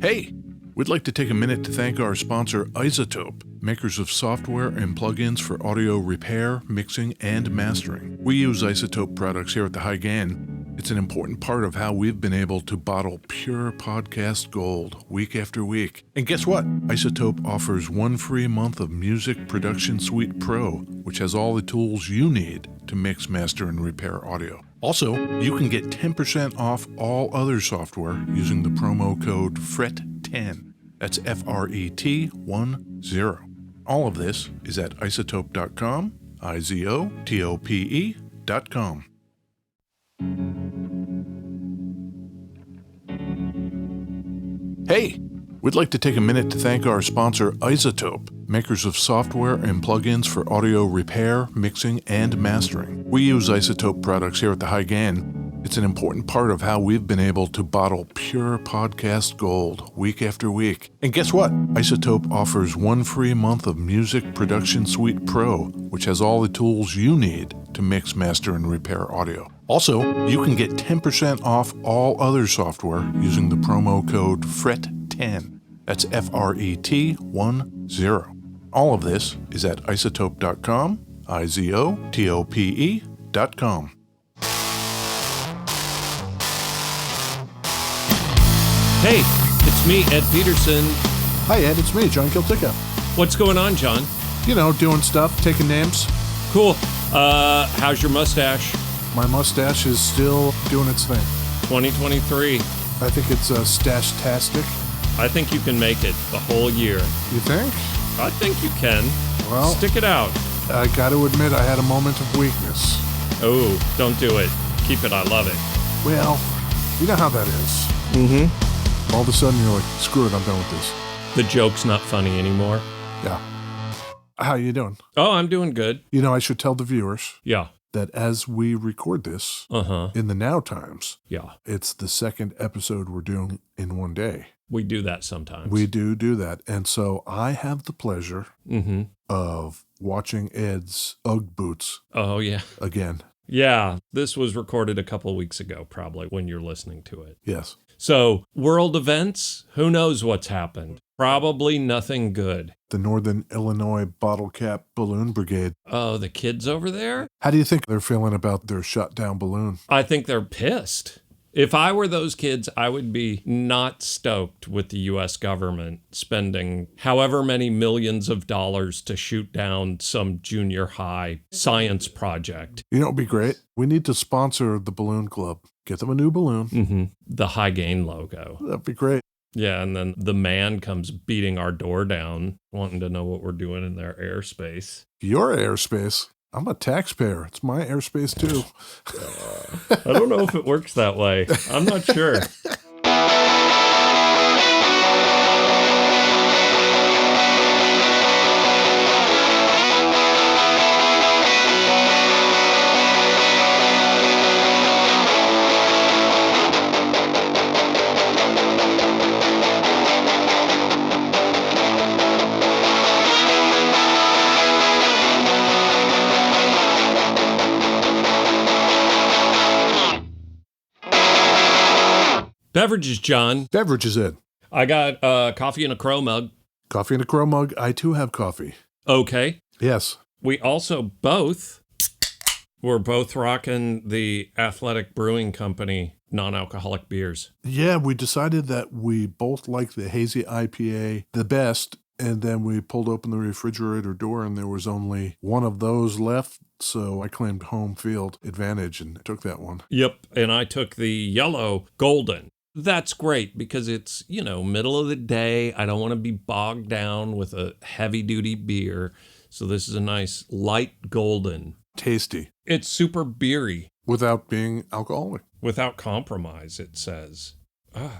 Hey, we'd like to take a minute to thank our sponsor, Isotope, makers of software and plugins for audio repair, mixing, and mastering. We use Isotope products here at the High Gain. It's an important part of how we've been able to bottle pure podcast gold week after week. And guess what? Isotope offers 1 free month of Music Production Suite Pro, which has all the tools you need to mix, master, and repair audio. Also, you can get 10% off all other software using the promo code FRET10. That's FRET10. All of this is at isotope.com, IZOTOPE.com. Hey, we'd like to take a minute to thank our sponsor, Isotope, makers of software and plugins for audio repair, mixing, and mastering. We use Isotope products here at the High Gain. It's an important part of how we've been able to bottle pure podcast gold week after week. And guess what? Isotope offers 1 free month of Music Production Suite Pro, which has all the tools you need to mix, master, and repair audio. Also, you can get 10% off all other software using the promo code FRET10. That's FRET10. All of this is at isotope.com, IZOTOPE.com. Hey, it's me, Ed Peterson. Hi, Ed. It's me, John Kiltica. What's going on, John? You know, doing stuff, taking names. Cool. How's your mustache? My mustache is still doing its thing. 2023. I think it's stash-tastic. I think you can make it the whole year. You think? I think you can. Well, stick it out. I got to admit, I had a moment of weakness. Oh, don't do it. Keep it. I love it. Well, you know how that is. Mm-hmm. All of a sudden, you're like, screw it, I'm done with this. The joke's not funny anymore. Yeah. How you doing? Oh, I'm doing good. You know, I should tell the viewers Yeah. that as we record this, in the now times, it's the second episode we're doing in one day. We do that sometimes. We do that. And so I have the pleasure of watching Ed's Ugg boots. Oh, yeah. Again. Yeah. This was recorded a couple weeks ago, probably, when you're listening to it. Yes. So, world events, who knows what's happened? Probably nothing good. The Northern Illinois Bottle Cap Balloon Brigade. Oh, the kids over there? How do you think they're feeling about their shut down balloon? I think they're pissed. If I were those kids, I would be not stoked with the U.S. government spending however many millions of dollars to shoot down some junior high science project. You know, it'd be great. We need to sponsor the balloon club. Get them a new balloon. The High Gain logo. That'd be great. Yeah, and then the man comes beating our door down, wanting to know what we're doing in their airspace. Your airspace? I'm a taxpayer. It's my airspace, too. I don't know if it works that way. I'm not sure. Beverages, John. Beverages, Ed. I got coffee in a crow mug. Coffee in a crow mug. I, too, have coffee. Okay. Yes. We also we're both rocking the Athletic Brewing Company non-alcoholic beers. Yeah, we decided that we both like the hazy IPA the best, and then we pulled open the refrigerator door, and there was only one of those left. So I claimed home field advantage and took that one. Yep, and I took the yellow golden. That's great because it's, middle of the day. I don't want to be bogged down with a heavy-duty beer. So this is a nice light golden. Tasty. It's super beery. Without being alcoholic. Without compromise, it says.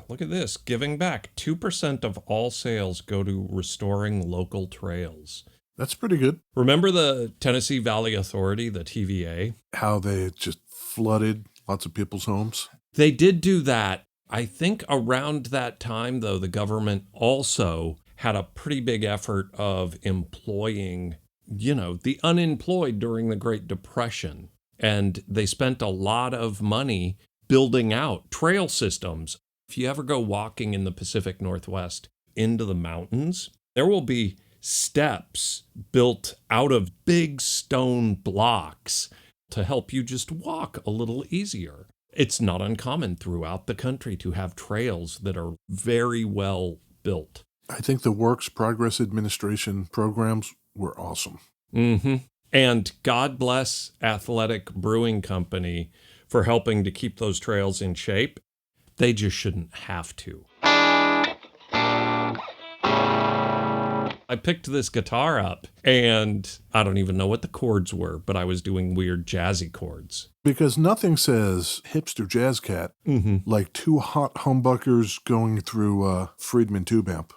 Look at this. Giving back. 2% of all sales go to restoring local trails. That's pretty good. Remember the Tennessee Valley Authority, the TVA? How they just flooded lots of people's homes? They did do that. I think around that time, though, the government also had a pretty big effort of employing, the unemployed during the Great Depression. And they spent a lot of money building out trail systems If you ever go walking in the Pacific Northwest into the mountains, there will be steps built out of big stone blocks to help you just walk a little easier. It's not uncommon throughout the country to have trails that are very well built. I think the Works Progress Administration programs were awesome. Mm-hmm. And God bless Athletic Brewing Company for helping to keep those trails in shape. They just shouldn't have to. I picked this guitar up, and I don't even know what the chords were, but I was doing weird jazzy chords. Because nothing says hipster jazz cat like two hot humbuckers going through a Friedman tube amp.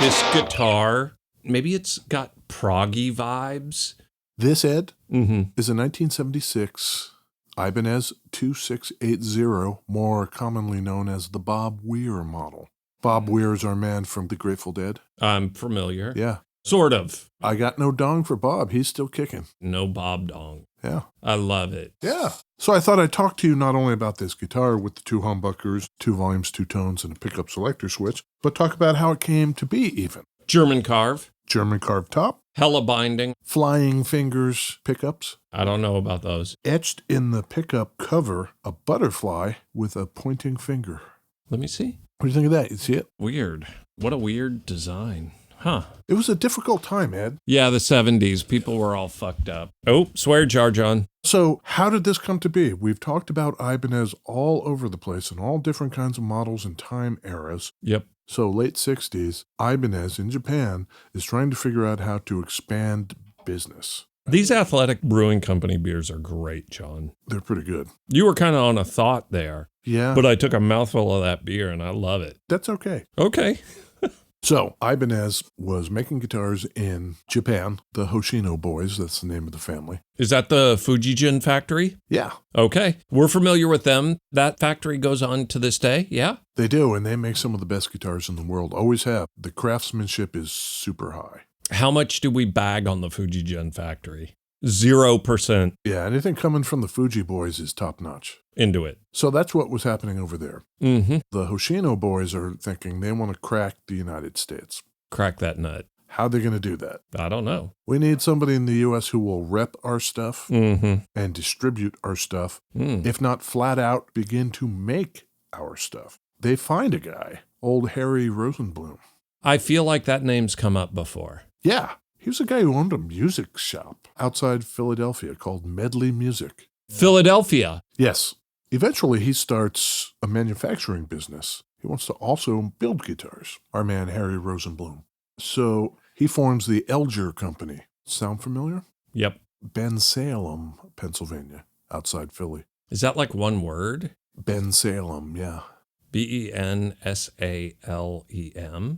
This guitar, maybe it's got proggy vibes. This, Ed, is a 1976 Ibanez 2680, more commonly known as the Bob Weir model. Bob Weir is our man from the Grateful Dead. I'm familiar. Yeah. Sort of. I got no dong for Bob. He's still kicking. No Bob dong. Yeah. I love it. Yeah. So I thought I'd talk to you not only about this guitar with the two humbuckers, 2 volumes, 2 tones, and a pickup selector switch, but talk about how it came to be even. German carve. German carved top. Hella binding. Flying fingers pickups. I don't know about those. Etched in the pickup cover, a butterfly with a pointing finger. Let me see. What do you think of that? You see it? Weird. What a weird design. Huh. It was a difficult time, Ed. Yeah, the 70s. People were all fucked up. Oh, swear jar, John. So how did this come to be? We've talked about Ibanez all over the place in all different kinds of models and time eras. Yep. So late 60s, Ibanez in Japan is trying to figure out how to expand business. These Athletic Brewing Company beers are great, John. They're pretty good. You were kind of on a thought there. Yeah. But I took a mouthful of that beer and I love it. That's okay. Okay. So Ibanez was making guitars in Japan, the Hoshino boys, that's the name of the family. Is that the Fujijin factory? Yeah. Okay. We're familiar with them. That factory goes on to this day, yeah? They do, and they make some of the best guitars in the world. Always have. The craftsmanship is super high. How much do we bag on the Fujijin factory? 0%. Yeah, anything coming from the Fuji boys is top notch. Into it. So that's what was happening over there. Mm-hmm. The Hoshino boys are thinking they want to crack the United States. Crack that nut. How are they going to do that? I don't know. We need somebody in the U.S. who will rep our stuff and distribute our stuff, if not flat out begin to make our stuff. They find a guy, old Harry Rosenblum. I feel like that name's come up before. Yeah, he was a guy who owned a music shop outside Philadelphia called Medley Music. Philadelphia? Yes. Eventually, he starts a manufacturing business. He wants to also build guitars, our man Harry Rosenblum. So he forms the Elger Company. Sound familiar? Yep. Bensalem, Pennsylvania, outside Philly. Is that like one word? Bensalem, yeah. Bensalem?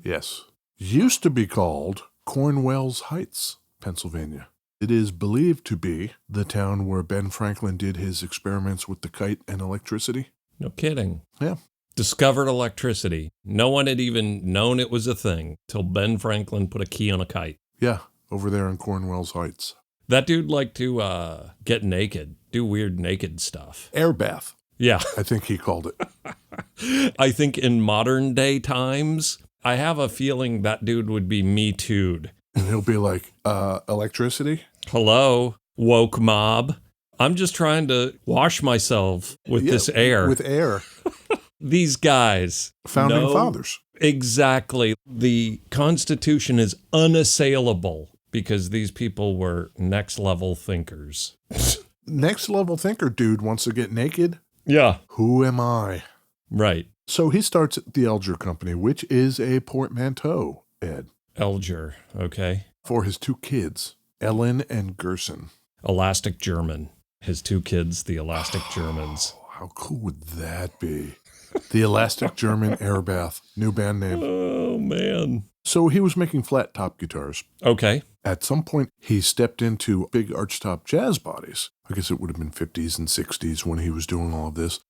Yes. Used to be called Cornwell's Heights, Pennsylvania. It is believed to be the town where Ben Franklin did his experiments with the kite and electricity. No kidding. Yeah. Discovered electricity. No one had even known it was a thing till Ben Franklin put a key on a kite. Yeah, over there in Cornwell's Heights. That dude liked to get naked, do weird naked stuff. Air bath. Yeah. I think he called it. I think in modern day times, I have a feeling that dude would be Me Too'd. And he'll be like, electricity? Hello, woke mob. I'm just trying to wash myself with this air. With air. These guys. Founding fathers. Exactly. The Constitution is unassailable because these people were next level thinkers. Next level thinker dude wants to get naked. Yeah. Who am I? Right. So he starts at the Elger Company, which is a portmanteau, Ed. Elger, okay. For his 2 kids, Ellen and Gerson. Elastic German. His 2 kids, the Elastic Germans. How cool would that be? The Elastic German Air Bath. New band name. Oh, man. So he was making flat top guitars. Okay. At some point, he stepped into big archtop jazz bodies. I guess it would have been 50s and 60s when he was doing all of this.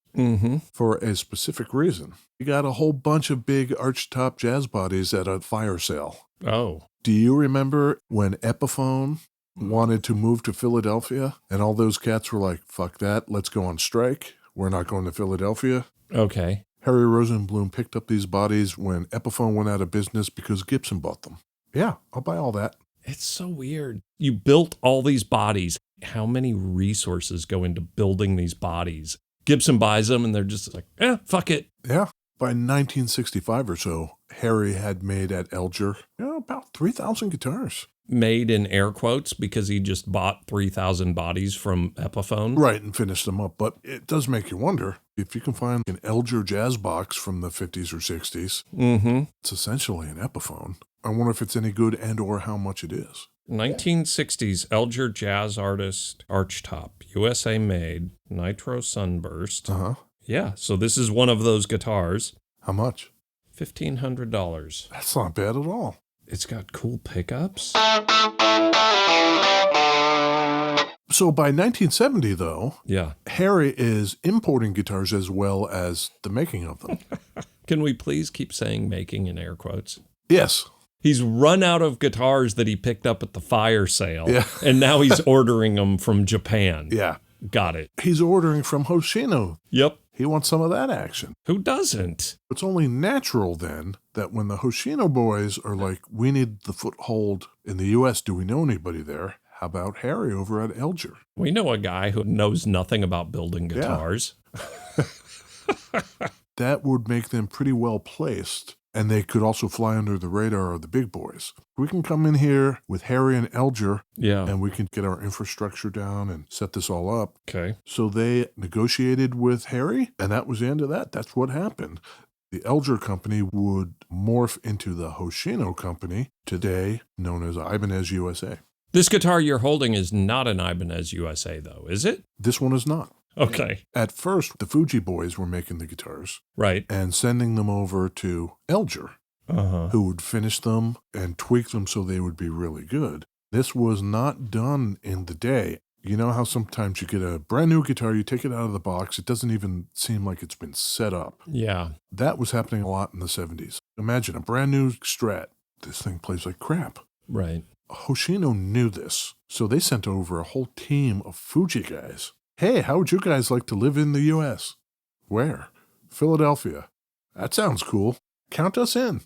For a specific reason. He got a whole bunch of big archtop jazz bodies at a fire sale. Oh. Do you remember when Epiphone wanted to move to Philadelphia, and all those cats were like, fuck that, let's go on strike. We're not going to Philadelphia. Okay. Harry Rosenblum picked up these bodies when Epiphone went out of business because Gibson bought them. Yeah, I'll buy all that. It's so weird. You built all these bodies. How many resources go into building these bodies? Gibson buys them and they're just like, fuck it. Yeah. By 1965 or so, Harry had made at Elger about 3,000 guitars. Made in air quotes because he just bought 3,000 bodies from Epiphone. Right, and finished them up. But it does make you wonder if you can find an Elger jazz box from the 50s or 60s. Mm-hmm. It's essentially an Epiphone. I wonder if it's any good and or how much it is. 1960s Elger Jazz Artist Archtop, USA made, Nitro Sunburst. Uh-huh. Yeah, so this is one of those guitars. How much? $1,500. That's not bad at all. It's got cool pickups. So by 1970, though, Yeah. Harry is importing guitars as well as the making of them. Can we please keep saying making in air quotes? Yes. He's run out of guitars that he picked up at the fire sale, Yeah. and now he's ordering them from Japan. Yeah. Got it. He's ordering from Hoshino. Yep. He wants some of that action. Who doesn't? It's only natural then that when the Hoshino boys are like, we need the foothold in the U.S., do we know anybody there? How about Harry over at Elger? We know a guy who knows nothing about building guitars. That would make them pretty well placed, and they could also fly under the radar of the big boys. We can come in here with Harry and Elger, Yeah. and we can get our infrastructure down and set this all up. Okay. So they negotiated with Harry, and that was the end of that. That's what happened. The Elger company would morph into the Hoshino company, today known as Ibanez USA. This guitar you're holding is not an Ibanez USA, though, is it? This one is not. Okay. At first, the Fuji boys were making the guitars Right. and sending them over to Elger, who would finish them and tweak them so they would be really good. This was not done in the day. You know how sometimes you get a brand new guitar, you take it out of the box, it doesn't even seem like it's been set up. Yeah. That was happening a lot in the 70s. Imagine a brand new Strat. This thing plays like crap. Right. Hoshino knew this, so they sent over a whole team of Fuji guys. Hey, how would you guys like to live in the U.S.? Where? Philadelphia. That sounds cool. Count us in.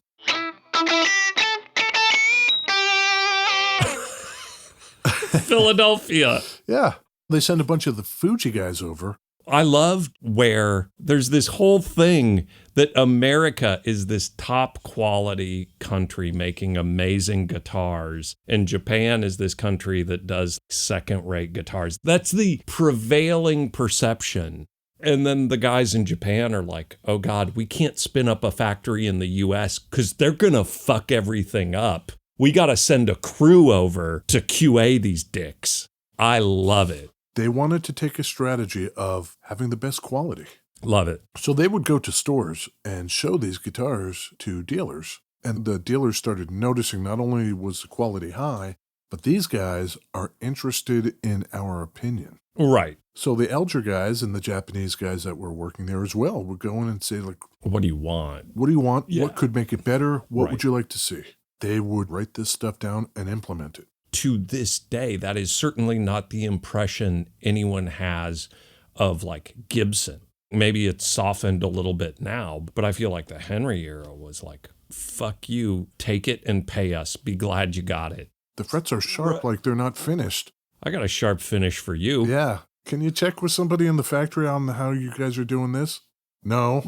Philadelphia. Yeah. They sent a bunch of the Fuji guys over. I love where there's this whole thing that America is this top quality country making amazing guitars, and Japan is this country that does second rate guitars. That's the prevailing perception. And then the guys in Japan are like, oh God, we can't spin up a factory in the US because they're going to fuck everything up. We got to send a crew over to QA these dicks. I love it. They wanted to take a strategy of having the best quality. Love it. So they would go to stores and show these guitars to dealers. And the dealers started noticing not only was the quality high, but these guys are interested in our opinion. Right. So the Elger guys and the Japanese guys that were working there as well would go in and say, like, What do you want? what do you want? Yeah. What could make it better? What Right. would you like to see? They would write this stuff down and implement it. To this day, that is certainly not the impression anyone has of like Gibson. Maybe it's softened a little bit now, but I feel like the Henry era was like, fuck you, take it and pay us. Be glad you got it. The frets are sharp like they're not finished. I got a sharp finish for you. Yeah. Can you check with somebody in the factory on how you guys are doing this? No.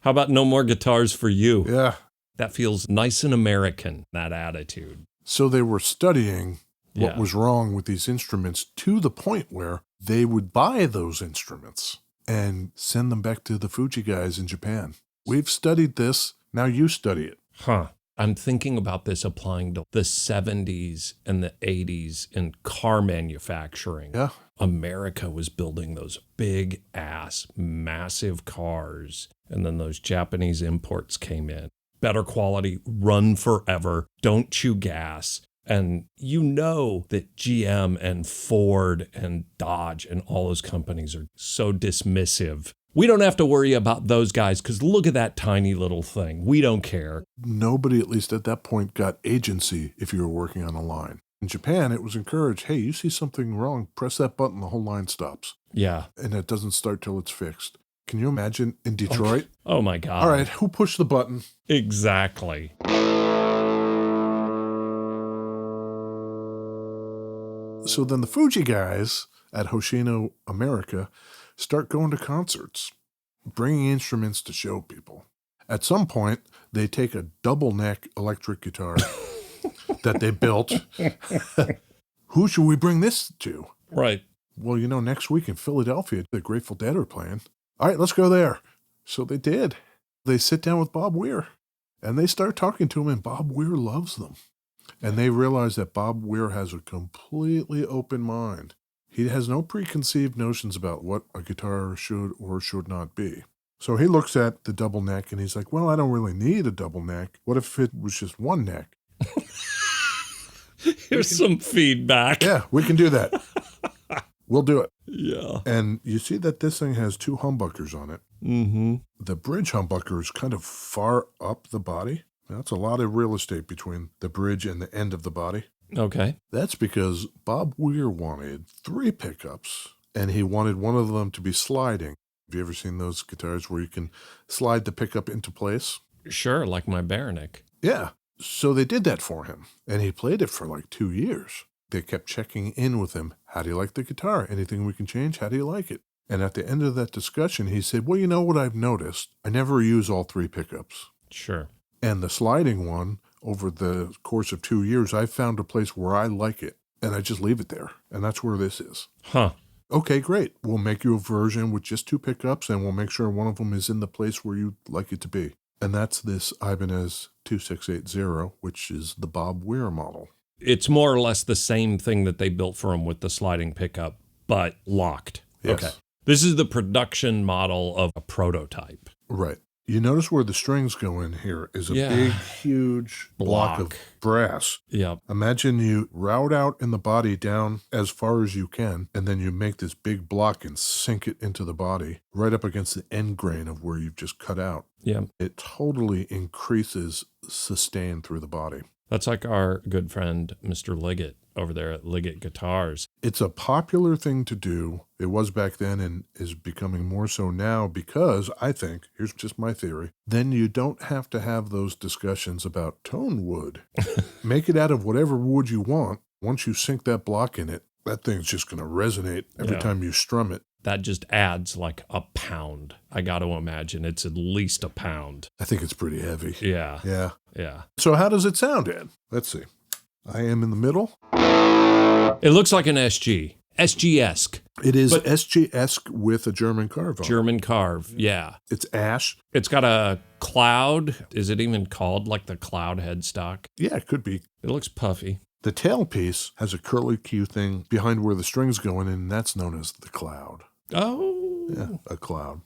How about no more guitars for you? Yeah. That feels nice and American, that attitude. So they were studying what Yeah. was wrong with these instruments to the point where they would buy those instruments and send them back to the Fuji guys in Japan. We've studied this. Now you study it. Huh. I'm thinking about this applying to the 70s and the 80s in car manufacturing. Yeah. America was building those big ass, massive cars. And then those Japanese imports came in. Better quality, run forever, don't chew gas. And you know that GM and Ford and Dodge and all those companies are so dismissive. We don't have to worry about those guys because look at that tiny little thing. We don't care. Nobody, at least at that point, got agency if you were working on a line. In Japan, it was encouraged, hey, you see something wrong, press that button, the whole line stops. Yeah. And it doesn't start till it's fixed. Can you imagine in Detroit? Oh my God. All right, who pushed the button? Exactly. So then the Fuji guys at Hoshino America start going to concerts, bringing instruments to show people. At some point, they take a double neck electric guitar that they built. Who should we bring this to? Right. Well, next week in Philadelphia, the Grateful Dead are playing. All right, let's go there. So they did. They sit down with Bob Weir, and they start talking to him, and Bob Weir loves them. And they realize that Bob Weir has a completely open mind. He has no preconceived notions about what a guitar should or should not be. So he looks at the double neck, and he's like, well, I don't really need a double neck. What if it was just one neck? Here's some feedback. Yeah, we can do that. We'll do it. Yeah. And you see that this thing has two humbuckers on it. Mm-hmm. The bridge humbucker is kind of far up the body. That's a lot of real estate between the bridge and the end of the body. Okay. That's because Bob Weir wanted 3 pickups, and he wanted one of them to be sliding. Have you ever seen those guitars where you can slide the pickup into place? Sure, like my Baroneck. Yeah. So they did that for him, and he played it for like 2 years. They kept checking in with him. How do you like the guitar? Anything we can change? How do you like it? And at the end of that discussion, he said, well, you know what I've noticed? I never use all 3 pickups. Sure. And the sliding one, over the course of 2 years, I found a place where I like it, and I just leave it there. And that's where this is. Huh. Okay, great. We'll make you a version with just 2 pickups, and we'll make sure one of them is in the place where you'd like it to be. And that's this Ibanez 2680, which is the Bob Weir model. It's more or less the same thing that they built for him with the sliding pickup, but locked. Yes. Okay. This is the production model of a prototype. Right. You notice where the strings go in here is a Yeah. big, huge block of brass. Yep. Imagine you route out in the body down as far as you can, and then you make this big block and sink it into the body right up against the end grain of where you've just cut out. Yep. It totally increases sustain through the body. That's like our good friend, Mr. Liggett, over there at Liggett Guitars. It's a popular thing to do. It was back then and is becoming more so now because I think, here's just my theory, then you don't have to have those discussions about tone wood. Make it out of whatever wood you want. Once you sink that block in it, that thing's just going to resonate every time you strum it. That just adds like a pound. I got to imagine it's at least a pound. I think it's pretty heavy. Yeah. Yeah. Yeah. So how does it sound, Ed? Let's see. I am in the middle. It looks like an SG. SG-esque. It is SG-esque with a German carve on it. German carve. Yeah. It's ash. It's got a cloud. Is it even called like the cloud headstock? Yeah, it could be. It looks puffy. The tailpiece has a curly Q thing behind where the string's going in, and that's known as the cloud. Oh. Yeah, a cloud.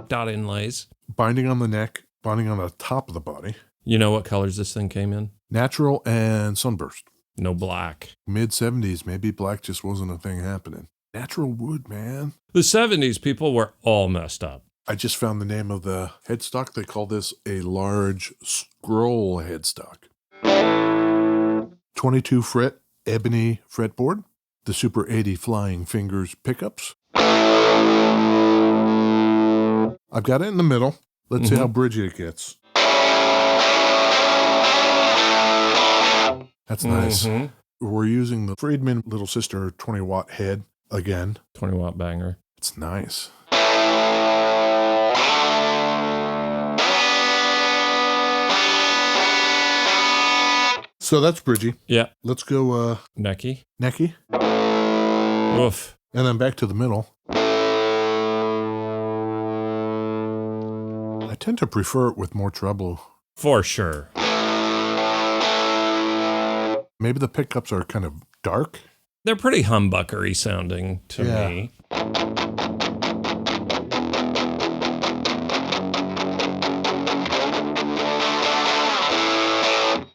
Dot inlays. Binding on the neck, binding on the top of the body. You know what colors this thing came in? Natural and sunburst. No black. Mid-70s, maybe black just wasn't a thing happening. Natural wood, man. The 70s, people were all messed up. I just found the name of the headstock. They call this a large scroll headstock. 22 fret ebony fretboard. The Super 80 Flying Fingers pickups. I've got it in the middle. Let's see how bridgy it gets. That's nice. We're using the Friedman Little Sister 20-watt head again. 20-watt banger. It's nice. So that's bridgy. Yeah. Let's go Necky. necky. Oof. And then back to the middle. I tend to prefer it with more treble. For sure. Maybe the pickups are kind of dark. They're pretty humbuckery sounding to me.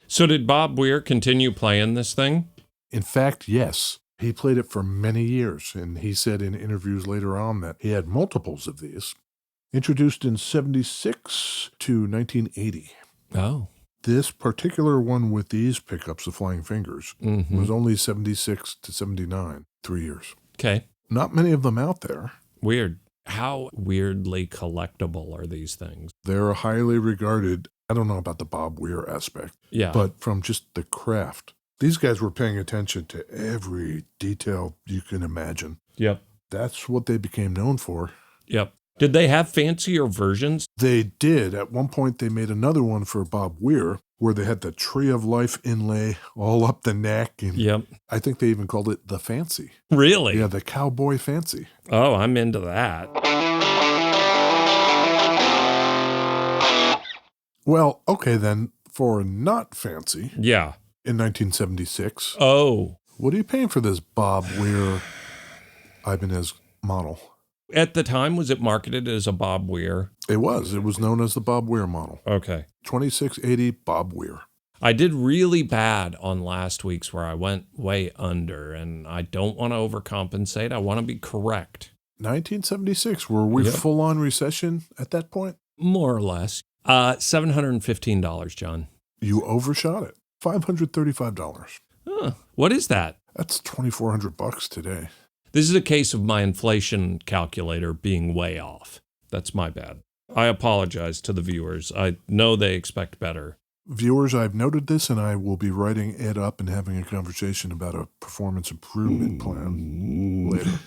So did Bob Weir continue playing this thing? In fact, yes. He played it for many years, and he said in interviews later on that he had multiples of these. Introduced in 76 to 1980. Oh. This particular one with these pickups, the Flying Fingers, was only 76 to 79, 3 years. Okay. Not many of them out there. Weird. How weirdly collectible are these things? They're highly regarded. I don't know about the Bob Weir aspect, Yeah. but from just the craft. These guys were paying attention to every detail you can imagine. Yep. That's what they became known for. Yep. Did they have fancier versions? They did. At one point, they made another one for Bob Weir where they had the Tree of Life inlay all up the neck. And Yep. I think they even called it the Fancy. Really? Yeah, the Cowboy Fancy. Oh, I'm into that. Well, okay then, for not fancy, Yeah. in 1976, Oh. what are you paying for this Bob Weir Ibanez model? At the time, was it marketed as a Bob Weir? It was. It was known as the Bob Weir model. Okay. 2680 Bob Weir. I did really bad on last week's where I went way under, and I don't want to overcompensate. I want to be correct. 1976, were we Yep. full on recession at that point? More or less. $715, John. You overshot it. $535. Huh. What is that? That's $2,400 today. This is a case of my inflation calculator being way off. That's my bad. I apologize to the viewers. I know they expect better. Viewers, I've noted this, and I will be writing it up and having a conversation about a performance improvement plan later.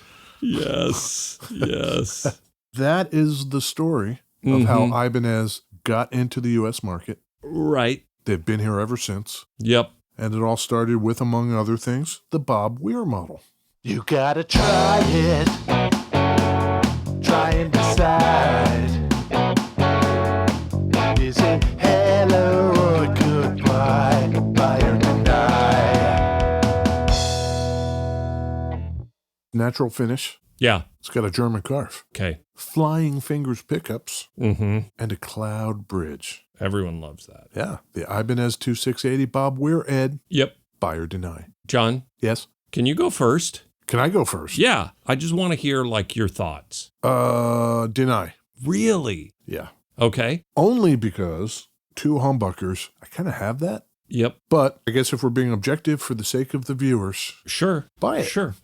Yes. Yes. That is the story of how Ibanez got into the U.S. market. Right. They've been here ever since. Yep. And it all started with, among other things, the Bob Weir model. You gotta try it. Try and decide. Is it hello or goodbye? Buy or deny? Natural finish. Yeah. It's got a German carve. Okay. Flying Fingers pickups. Mm-hmm. And a cloud bridge. Everyone loves that. Yeah. The Ibanez 2680 Bob Weir Ed. Yep. Buy or deny. John, Yes? can you go first? Can I go first? Yeah. I just want to hear, like, your thoughts. Deny. Really? Yeah. Okay. Only because two humbuckers, I kind of have that. Yep. But I guess if we're being objective for the sake of the viewers, Sure. buy it. Sure.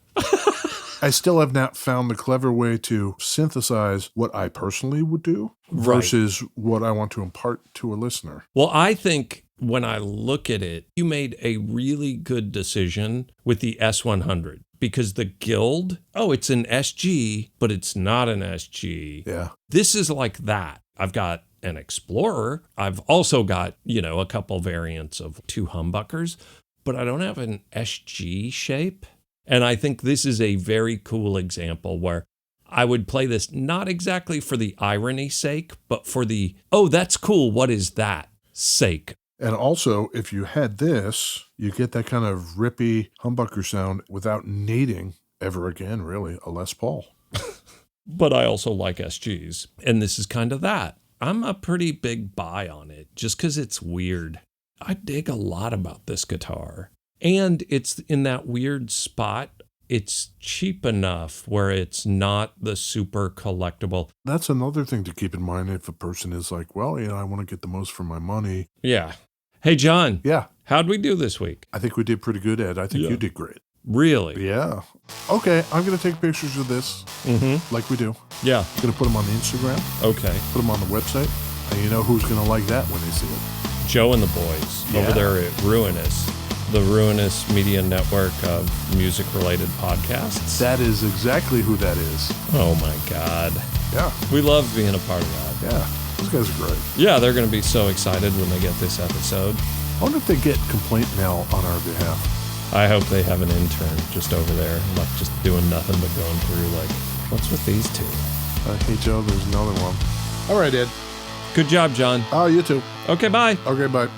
I still have not found the clever way to synthesize what I personally would do versus what I want to impart to a listener. Well, I think when I look at it, you made a really good decision with the S100 because the Guild, it's an SG, but it's not an SG. Yeah. This is like that. I've got an Explorer. I've also got, a couple variants of two humbuckers, but I don't have an SG shape. And I think this is a very cool example where I would play this not exactly for the irony sake, but for the, that's cool, what is that sake. And also, if you had this, you get that kind of rippy humbucker sound without needing, ever again, really, a Les Paul. But I also like SGs. And this is kind of that. I'm a pretty big buy on it just because it's weird. I dig a lot about this guitar. And it's in that weird spot. It's cheap enough where it's not the super collectible. That's another thing to keep in mind if a person is like, well, I want to get the most for my money. Yeah. Hey, John. Yeah. How'd we do this week? I think we did pretty good, Ed. I think you did great. Really? Yeah. Okay, I'm going to take pictures of this like we do. Yeah. I'm going to put them on the Instagram, Okay. put them on the website, and you know who's going to like that when they see it. Joe and the boys over there at Ruinous, the Ruinous Media Network of music-related podcasts. That is exactly who that is. Oh, my God. Yeah. We love being a part of that. Yeah. Those guys are great. Yeah, they're going to be so excited when they get this episode. I wonder if they get complaint mail on our behalf. I hope they have an intern just over there, like just doing nothing but going through, like, what's with these two? Hey, Joe, there's another one. All right, Ed. Good job, John. Oh, you too. Okay, bye. Okay, bye.